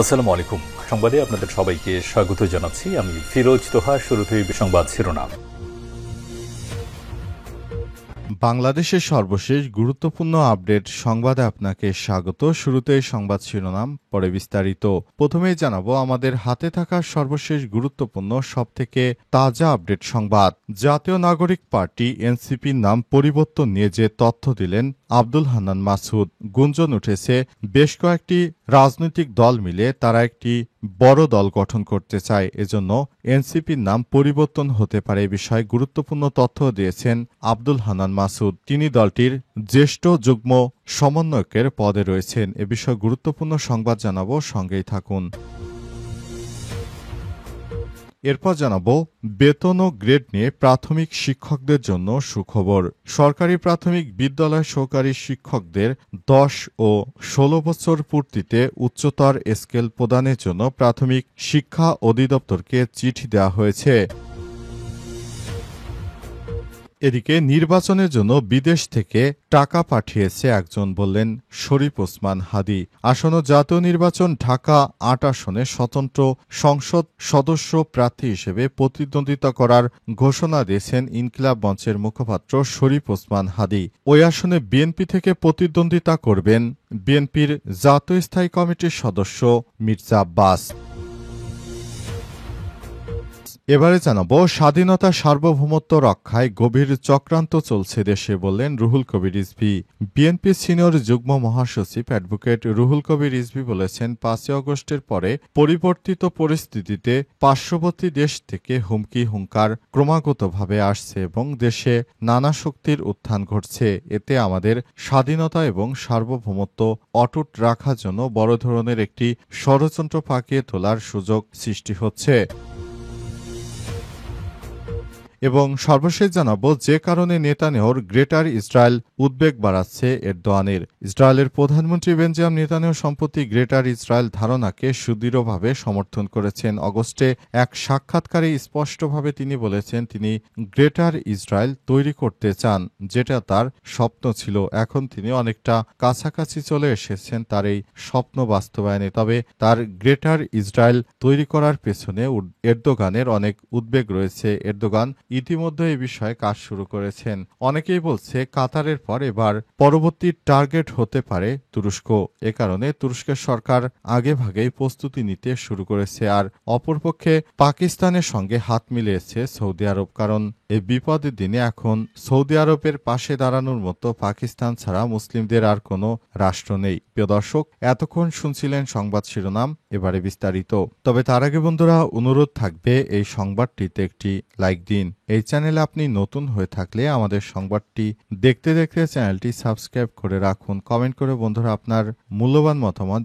আসসালামু আলাইকুম। সংবাদে আপনাদের সবাইকে স্বাগত জানাচ্ছি। আমি ফিরোজ তোহা। শুরুতেই সংবাদ শিরোনাম। বাংলাদেশের সর্বশেষ গুরুত্বপূর্ণ আপডেট সংবাদে আপনাকে স্বাগত। শুরুতেই সংবাদ শিরোনাম, পরে বিস্তারিত। প্রথমেই জানাবো আমাদের হাতে থাকা সর্বশেষ গুরুত্বপূর্ণ সবথেকে তাজা আপডেট সংবাদ। জাতীয় নাগরিক পার্টি এনসিপির নাম পরিবর্তন নিয়ে যে তথ্য দিলেন আব্দুল হান্নান মাসুদ। গুঞ্জন উঠেছে বেশ কয়েকটি রাজনৈতিক দল মিলে তারা একটি বড় দল গঠন করতে চায়, এজন্য এনসিপির নাম পরিবর্তন হতে পারে এ বিষয়ে গুরুত্বপূর্ণ তথ্য দিয়েছেন আব্দুল হান্নান মাসুদ। তিনি দলটির জ্যেষ্ঠ যুগ্ম সমন্বয়কের পদে রয়েছেন। এ বিষয়ে গুরুত্বপূর্ণ সংবাদ জানাবো, সঙ্গেই থাকুন। এরপর জানাবো বেতন ও গ্রেড নিয়ে প্রাথমিক শিক্ষকদের জন্য সুখবর। সরকারি প্রাথমিক বিদ্যালয় সহকারী শিক্ষকদের 10 ও 16 বছর পূর্তিতে উচ্চতর স্কেল প্রদানের জন্য প্রাথমিক শিক্ষা অধিদপ্তরকে চিঠি দেওয়া হয়েছে। এদিকে নির্বাচনের জন্য বিদেশ থেকে টাকা পাঠিয়েছে একজন, বললেন শরীফ ওসমান হাদি। আসন্ন জাতীয় নির্বাচন ঢাকা 8 আসনে স্বতন্ত্র সংসদ সদস্য প্রার্থী হিসেবে প্রতিদ্বন্দ্বিতা করার ঘোষণা দিয়েছেন ইনকিলাব মঞ্চের মুখপাত্র শরীফ ওসমান হাদি। ওই আসনে বিএনপি থেকে প্রতিদ্বন্দ্বিতা করবেন বিএনপির জাতীয় স্থায়ী কমিটির সদস্য মির্জা আব্বাস। এবারে জানাবো স্বাধীনতা সার্বভৌমত্ব রক্ষায় গভীর চক্রান্ত চলছে দেশে, বললেন রুহুল কবির রিজভী। বিএনপি সিনিয়র যুগ্ম মহাসচিব অ্যাডভোকেট রুহুল কবির রিজভী বলেছেন, 5 আগস্টের পরে পরিবর্তিত পরিস্থিতিতে পার্শ্ববর্তী দেশ থেকে হুমকার ক্রমাগতভাবে আসছে এবং দেশে নানা শক্তির উত্থান ঘটছে। এতে আমাদের স্বাধীনতা এবং সার্বভৌমত্ব অটুট রাখার জন্য বড় ধরনের একটি ষড়যন্ত্র পাকিয়ে তোলার সুযোগ সৃষ্টি হচ্ছে। এবং সর্বশেষ জানাবো যে কারণে নেতানিয়াহুর গ্রেটার ইসরায়েল উদ্বেগ বাড়াচ্ছে এরদোয়ানের। ইসরায়েলের প্রধানমন্ত্রী বেঞ্জামিন নেতানিয়াহু সম্প্রতি গ্রেটার ইসরায়েল ধারণাকে সুদৃঢ়ভাবে সমর্থন করেছেন। অগস্টে এক সাক্ষাৎকারে স্পষ্টভাবে তিনি বলেছেন তিনি গ্রেটার ইসরায়েল তৈরি করতে চান, যেটা তার স্বপ্ন ছিল। এখন তিনি অনেকটা কাছাকাছি চলে এসেছেন তার এই স্বপ্ন বাস্তবায়নে। তবে তার গ্রেটার ইসরায়েল তৈরি করার পেছনে এরদোগানের অনেক উদ্বেগ রয়েছে। এরদোগান ইতিমধ্যে এই বিষয়ে কাজ শুরু করেছেন। অনেকেই বলছে কাতারের পর এবার পরবর্তী টার্গেট হতে পারে তুরস্ক। এ কারণে তুরস্কের সরকার আগেভাগেই প্রস্তুতি নিতে শুরু করেছে। আর অপরপক্ষে পাকিস্তানের সঙ্গে হাত মিলিয়েছে সৌদি আরব, কারণ এই বিপদের দিনে এখন সৌদি আরবের পাশে দাঁড়ানোর মতো পাকিস্তান ছাড়া মুসলিমদের আর কোনো রাষ্ট্র নেই। প্রিয় দর্শক, এতক্ষণ শুনছিলেন সংবাদ শিরোনাম, এবারে বিস্তারিত। তবে তার আগে বন্ধুরা অনুরোধ থাকবে এই সংবাদটিতে একটি লাইক দিন। এই চ্যানেলে আপনি নতুন হয়ে থাকলে আমাদের সংবাদটি দেখতে দেখতে চ্যানেলটি সাবস্ক্রাইব করে রাখুন। কমেন্ট করে বন্ধুরা আপনার মূল্যবান মতামত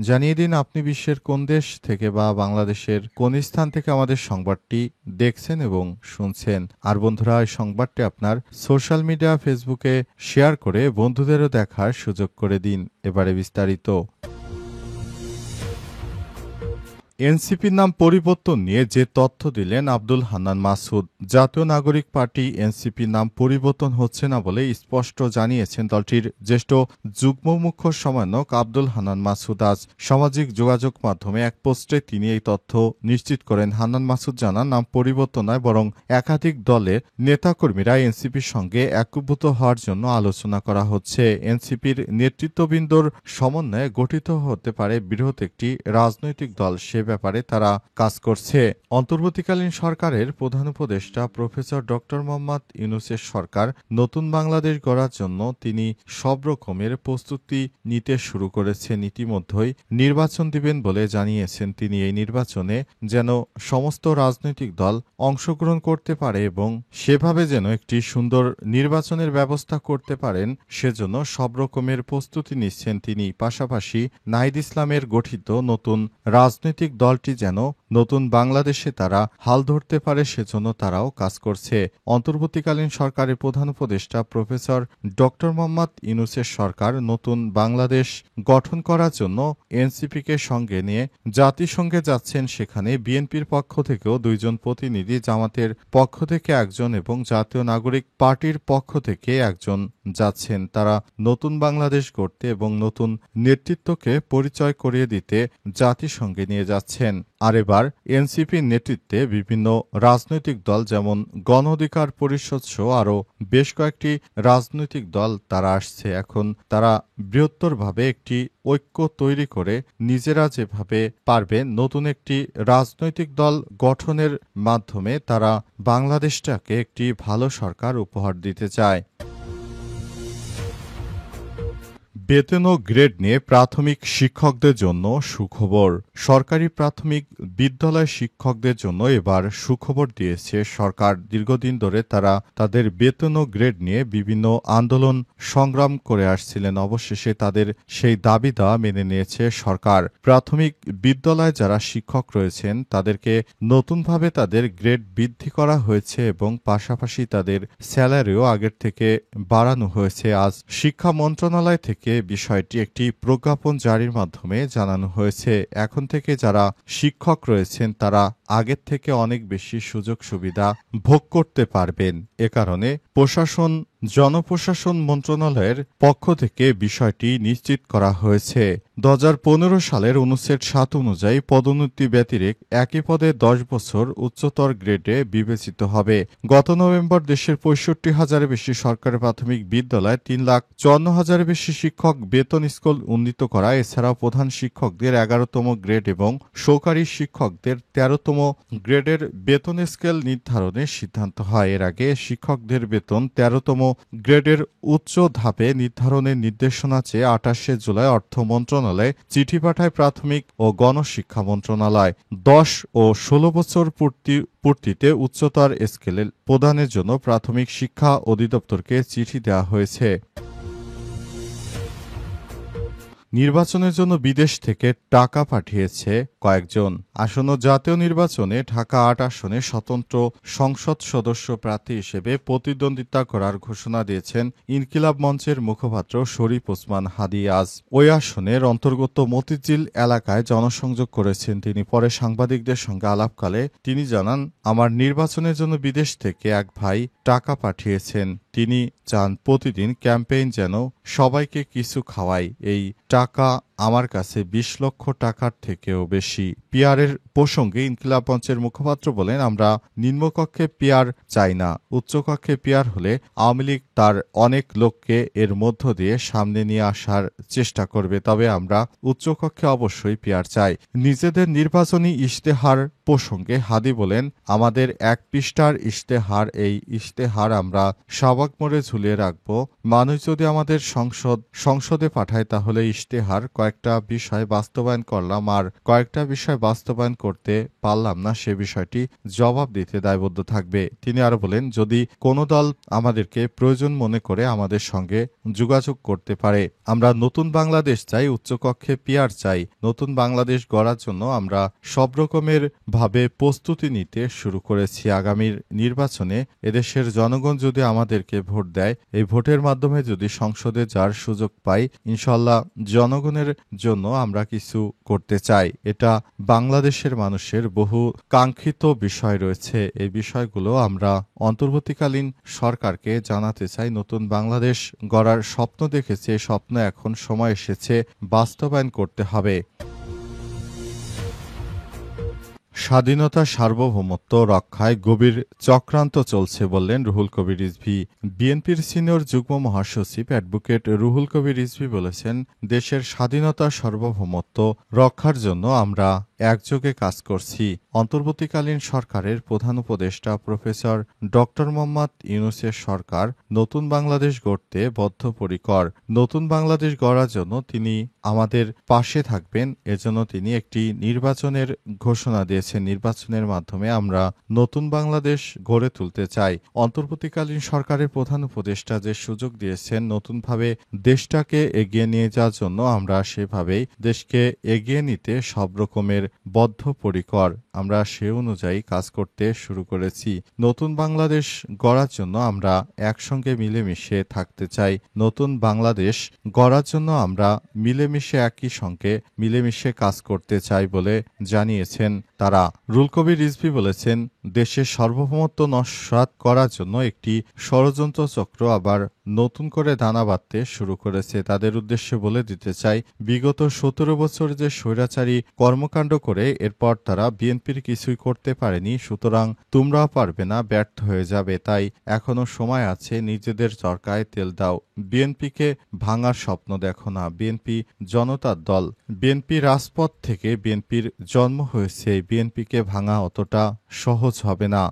জানিয়ে দিন আপনি বিশ্বের কোন দেশ থেকে বা বাংলাদেশের কোন স্থান থেকে আমাদের সংবাদটি দেখছেন এবং শুনছেন। আর বন্ধুরা এই সংবাদটি আপনার সোশ্যাল মিডিয়া ফেসবুকে শেয়ার করে বন্ধুদেরও দেখার সুযোগ করে দিন। এবারে বিস্তারিত। এনসিপির নাম পরিবর্তন নিয়ে যে তথ্য দিলেন আব্দুল হান্নান মাসুদ। জাতীয় নাগরিক পার্টি এনসিপির নাম পরিবর্তন হচ্ছে না বলে স্পষ্ট জানিয়েছেন দলটির জ্যেষ্ঠ যুগ্ম মুখ্য সমন্বয়ক আব্দুল হান্নান মাসুদ। আজ সামাজিক যোগাযোগ মাধ্যমে এক পোস্টে তিনি এই তথ্য নিশ্চিত করেন। হান্নান মাসুদ জানান, নাম পরিবর্তন নয় বরং একাধিক দলের নেতাকর্মীরা এনসিপির সঙ্গে একীভূত হওয়ার জন্য আলোচনা করা হচ্ছে। এনসিপির নেতৃত্ববৃন্দর সমন্বয়ে গঠিত হতে পারে বৃহৎ একটি রাজনৈতিক দল, সে ব্যাপারে তারা কাজ করছে। অন্তর্বর্তীকালীন সরকারের প্রধান উপদেষ্টা প্রফেসর ডক্টর মোহাম্মদ ইউনূসের সরকার নতুন বাংলাদেশ গড়ার জন্য তিনি সব রকমের প্রস্তুতি নিতে শুরু করেছেন। ইতিমধ্যেই নির্বাচন দিবেন বলে জানিয়েছেন তিনি। এই নির্বাচনে যেন সমস্ত রাজনৈতিক দল অংশগ্রহণ করতে পারে এবং সেভাবে যেন একটি সুন্দর নির্বাচনের ব্যবস্থা করতে পারেন, সেজন্য সব রকমের প্রস্তুতি নিচ্ছেন তিনি। পাশাপাশি নাহিদ ইসলামের গঠিত নতুন রাজনৈতিক দলটি যেন নতুন বাংলাদেশে তারা হাল ধরতে পারে সেজন্য তারাও কাজ করছে। অন্তর্বর্তীকালীন সরকারের প্রধান উপদেষ্টা প্রফেসর ডক্টর মোহাম্মদ ইউনূসের সরকার নতুন বাংলাদেশ গঠন করার জন্য এনসিপিকে সঙ্গে নিয়ে জাতিসংঘে যাচ্ছেন। সেখানে বিএনপির পক্ষ থেকেও 2 জন প্রতিনিধি, জামাতের পক্ষ থেকে 1 জন এবং জাতীয় নাগরিক পার্টির পক্ষ থেকে 1 জন যাচ্ছেন। তারা নতুন বাংলাদেশ গড়তে এবং নতুন নেতৃত্বকে পরিচয় করিয়ে দিতে জাতিসংঘে নিয়ে যাচ্ছেন। আর এবার এনসিপির নেতৃত্বে বিভিন্ন রাজনৈতিক দল যেমন গণ অধিকার পরিষদ সহ আরও বেশ কয়েকটি রাজনৈতিক দল তারা আসছে। এখন তারা বৃহত্তরভাবে একটি ঐক্য তৈরি করে নিজেরা যেভাবে পারবেন নতুন একটি রাজনৈতিক দল গঠনের মাধ্যমে তারা বাংলাদেশটাকে একটি ভালো সরকার উপহার দিতে চায়। বেতন ও গ্রেড নিয়ে প্রাথমিক শিক্ষকদের জন্য সুখবর। সরকারি প্রাথমিক বিদ্যালয় শিক্ষকদের জন্য এবার সুখবর দিয়েছে সরকার। দীর্ঘদিন ধরে তারা তাদের বেতন ও গ্রেড নিয়ে বিভিন্ন আন্দোলন সংগ্রাম করে আসছিলেন। অবশেষে তাদের সেই দাবি দেওয়া মেনে নিয়েছে সরকার। প্রাথমিক বিদ্যালয়ে যারা শিক্ষক রয়েছেন তাদেরকে নতুনভাবে তাদের গ্রেড বৃদ্ধি করা হয়েছে এবং পাশাপাশি তাদের স্যালারিও আগের থেকে বাড়ানো হয়েছে। আজ শিক্ষা মন্ত্রণালয় থেকে বিষয়টি একটি প্রজ্ঞাপন জারির মাধ্যমে জানানো হয়েছে। এখন থেকে যারা শিক্ষক রয়েছেন তারা আগের থেকে অনেক বেশি সুযোগ সুবিধা ভোগ করতে পারবেন। এ কারণে জনপ্রশাসন মন্ত্রণালয়ের পক্ষ থেকে বিষয়টি নিশ্চিত করা হয়েছে। 2015 সালের অনুচ্ছেদ 7 অনুযায়ী পদোন্নতি ব্যতিরেকে একই পদে 10 বছর উচ্চতর গ্রেডে বিবেচিত হবে। গত নভেম্বর দেশের 65,000-এর বেশি সরকারি প্রাথমিক বিদ্যালয়ে 3,54,000-এর বেশি শিক্ষক বেতন স্কেল উন্নীত করা, এছাড়াও প্রধান শিক্ষকদের 11তম গ্রেড এবং সহকারী শিক্ষকদের 13তম গ্রেডের বেতন স্কেল নির্ধারণের সিদ্ধান্ত হয়। এর আগে শিক্ষকদের বেতন 13তম গ্রেডের উচ্চ ধাপে নির্ধারণের নির্দেশনা চেয়ে 28শে জুলাই অর্থ মন্ত্রণালয়ে চিঠি পাঠায় প্রাথমিক ও গণশিক্ষা মন্ত্রণালয়। 10 ও 16 বছর পূর্তিতে উচ্চতর স্কেলে প্রদানের জন্য প্রাথমিক শিক্ষা অধিদপ্তরকে চিঠি দেওয়া হয়েছে। নির্বাচনের জন্য বিদেশ থেকে টাকা পাঠিয়েছে কয়েকজন। আসন্ন জাতীয় নির্বাচনে ঢাকা 8 আসনে স্বতন্ত্র সংসদ সদস্য প্রার্থী হিসেবে প্রতিদ্বন্দ্বিতা করার ঘোষণা দিয়েছেন ইনকিলাব মঞ্চের মুখপাত্র শরীফ ওসমান হাদী। আজ ওই আসনের অন্তর্গত মতিঝিল এলাকায় জনসংযোগ করেছেন তিনি। পরে সাংবাদিকদের সঙ্গে আলাপকালে তিনি জানান, আমার নির্বাচনের জন্য বিদেশ থেকে এক ভাই টাকা পাঠিয়েছেন। তিনি চান প্রতিদিন ক্যাম্পেইন যেন সবাইকে কিছু খাওয়ায়। এই টাকা আমার কাছে 20 লক্ষ টাকার থেকেও বেশি। পিয়ারের প্রসঙ্গে ইনকিলাব মঞ্চের মুখপাত্র বলেন, আমরা নিম্নকক্ষে পিয়ার চাই না। উচ্চকক্ষে পিয়ার হলে আওয়ামী লীগ তার অনেক লোককে এর মধ্য দিয়ে সামনে নিয়ে আসার চেষ্টা করবে। তবে আমরা উচ্চকক্ষে অবশ্যই পিয়ার চাই। নিজেদের নির্বাচনী ইশতেহার প্রসঙ্গে হাদী বলেন, আমাদের 1 পৃষ্ঠার ইশতেহার। এই ইশতেহার আমরা শাহবাগ মোড়ে ঝুলিয়ে রাখব। মানুষ যদি আমাদের সংসদে পাঠায় তাহলে ইশতেহার কয়েকটা বিষয় বাস্তবায়ন করলাম আর কয়েকটা বিষয় বাস্তবায়ন করতে পারলাম না, সে বিষয়টি জবাব দিতে দায়বদ্ধ থাকবে। তিনি আরো বলেন, যদি কোনো দল আমাদেরকে প্রয়োজন মনে করে আমাদের সঙ্গে যোগাযোগ করতে পারে। আমরা নতুন বাংলাদেশ চাই, উচ্চকক্ষে পিয়ার চাই। নতুন বাংলাদেশ গড়ার জন্য আমরা সব রকমের ভাবে প্রস্তুতি নিতে শুরু করেছি। আগামীর নির্বাচনে এদেশের জনগণ যদি আমাদেরকে ভোট দেয়, এই ভোটের মাধ্যমে যদি সংসদে যাওয়ার সুযোগ পাই, ইনশাল্লাহ জনগণের জন্য আমরা কিছু করতে চাই। এটা বাংলাদেশের মানুষের বহু কাঙ্ক্ষিত বিষয় রয়েছে। এই বিষয়গুলো আমরা অন্তর্বর্তীকালীন সরকারকে জানাতে চাই। নতুন বাংলাদেশ গড়ার স্বপ্ন দেখেছে, স্বপ্ন এখন সময় এসেছে বাস্তবায়ন করতে হবে। স্বাধীনতা সার্বভৌমত্ব রক্ষায় গভীর চক্রান্ত চলছে বললেন রুহুল কবির রিজভী। বিএনপির সিনিয়র যুগ্ম মহাসচিব অ্যাডভোকেট রুহুল কবির রিজভী বলেছেন, দেশের স্বাধীনতা সার্বভৌমত্ব রক্ষার জন্য আমরা একযোগে কাজ করছি। অন্তর্বর্তীকালীন সরকারের প্রধান উপদেষ্টা প্রফেসর ডক্টর মোহাম্মদ ইউনূসের সরকার নতুন বাংলাদেশ গড়তে বদ্ধপরিকর। নতুন বাংলাদেশ গড়ার জন্য তিনি আমাদের পাশে থাকবেন। এজন্য তিনি একটি নির্বাচনের ঘোষণা দিয়েছেন। নির্বাচনের মাধ্যমে আমরা নতুন বাংলাদেশ গড়ে তুলতে চাই। অন্তর্বর্তীকালীন সরকারের প্রধান উপদেষ্টা যে সুযোগ দিয়েছেন নতুনভাবে দেশটাকে এগিয়ে নিয়ে যাওয়ার জন্য, আমরা সেভাবেই দেশকে এগিয়ে নিতে সব রকমের বদ্ধপরিকর। আমরা সে অনুযায়ী কাজ করতে শুরু করেছি। নতুন বাংলাদেশ গড়ার জন্য আমরা একসঙ্গে মিলেমিশে থাকতে চাই। নতুন বাংলাদেশ গড়ার জন্য আমরা মিলেমিশে একই সঙ্গে মিলেমিশে কাজ করতে চাই বলে জানিয়েছেন তারা। রুহুল কবির রিজভী বলেছেন, দেশের সার্বভৌমত্ব নস্যাৎ করার জন্য একটি ষড়যন্ত্র চক্র আবার নতুন করে দানা বাঁধতে শুরু করেছে। তাদের উদ্দেশ্যে বলে দিতে চাই, বিগত 17 বছর যে স্বৈরাচারী কর্মকাণ্ড করে এরপর তারা বিএনপির কিছুই করতে পারেনি, সুতরাং তোমরাও পারবে না, ব্যর্থ হয়ে যাবে। তাই এখনো সময় আছে, নিজেদের চরকায় তেল দাও। বিএনপিকে ভাঙার স্বপ্ন দেখো না। বিএনপি জনতার দল। বিএনপি রাজপথ থেকে বিএনপির জন্ম হয়েছে। বিএনপিকে ভাঙা অতটা সহজ হবে না।